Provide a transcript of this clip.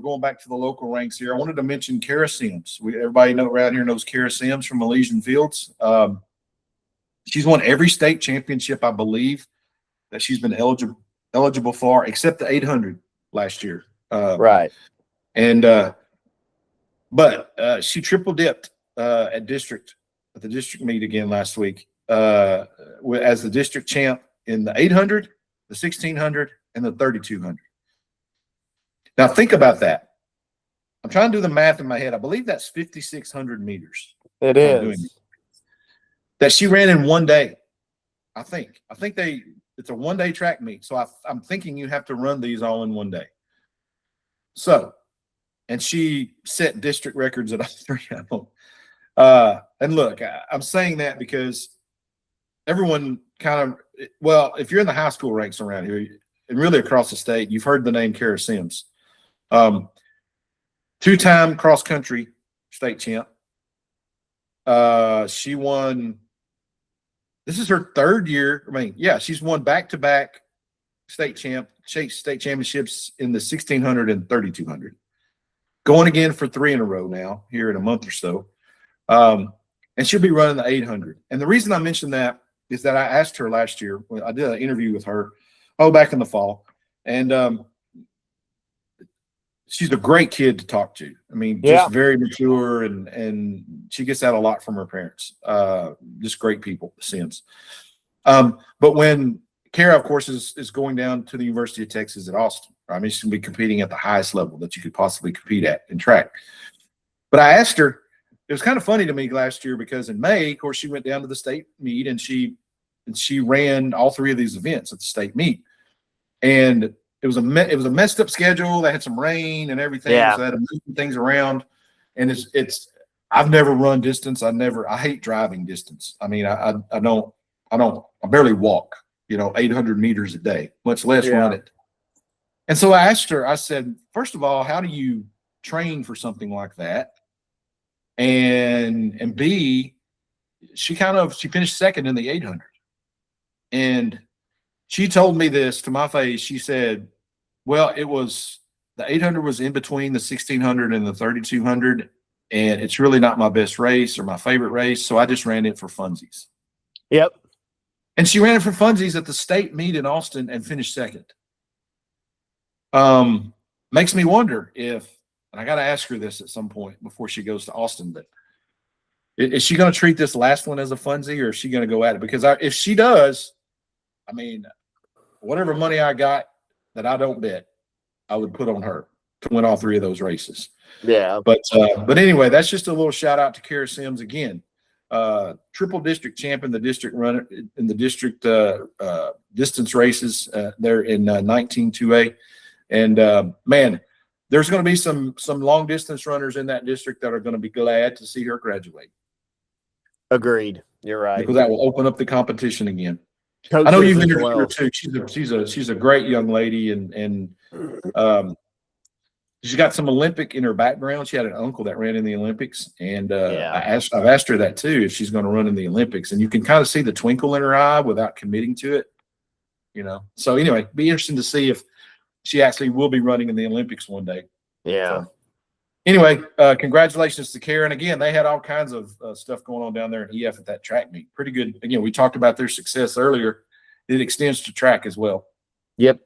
going back to the local ranks here, I wanted to mention Cara Sims. Everybody around here knows Cara Sims from Elysian Fields. She's won every state championship, I believe, that she's been eligible for, except the 800 last year. Right. And but she triple dipped at the district meet again last week as the district champ in the 800, the 1600, and the 3200. Now think about that. I'm trying to do the math in my head. I believe that's 5,600 meters. It is. That she ran in one day. I think it's a one-day track meet. So I'm thinking you have to run these all in one day. So, and she set district records at all three of them. And look, I'm saying that because everyone kind of, well, if you're in the high school ranks around here and really across the state, you've heard the name Cara Sims. Two-time cross-country state champ. She won, this is her third year. I mean, yeah, she's won back-to-back state championships in the 1600 and 3200. Going again for 3 in a row now, here in a month or so. And she'll be running the 800. And the reason I mentioned that is that I asked her last year, I did an interview with her, back in the fall. And she's a great kid to talk to. I mean, just very mature, and she gets out a lot from her parents. Just great people, Sims. But when Cara, of course, is going down to the University of Texas at Austin. I mean, she's going to be competing at the highest level that you could possibly compete at in track. But I asked her, it was kind of funny to me last year because in May, of course, she went down to the state meet and she ran all 3 of these events at the state meet. And it was a messed up schedule. They had some rain and everything. Yeah. So they had to move things around. And I've never run distance. I hate driving distance. I mean, I barely walk, 800 meters a day, much less run it. And so I asked her, I said, first of all, how do you train for something like that? And B, she finished second in the 800. And she told me this to my face. She said, well, the 800 was in between the 1600 and the 3200. And it's really not my best race or my favorite race. So I just ran it for funsies. Yep. And she ran it for funsies at the state meet in Austin and finished second. Makes me wonder and I got to ask her this at some point before she goes to Austin, but is she going to treat this last one as a funsie, or is she going to go at it? Because if she does, I mean, whatever money I got that I don't bet, I would put on her to win all 3 of those races. Yeah. But anyway, that's just a little shout out to Cara Sims again. Triple district champ in the district runner in the district distance races there in 19-2A. And man, there's going to be some long distance runners in that district that are going to be glad to see her graduate. Agreed. You're right. Because that will open up the competition again. Coaches I know you've as interviewed well. her too. She's a great young lady, and she's got some Olympic in her background. She had an uncle that ran in the Olympics, and I've asked her that too, if she's going to run in the Olympics. And you can kind of see the twinkle in her eye without committing to it, So anyway, be interesting to see if she actually will be running in the Olympics one day. Yeah. So, anyway, congratulations to Cara. And again, they had all kinds of stuff going on down there in EF at that track meet. Pretty good. Again, we talked about their success earlier. It extends to track as well. Yep.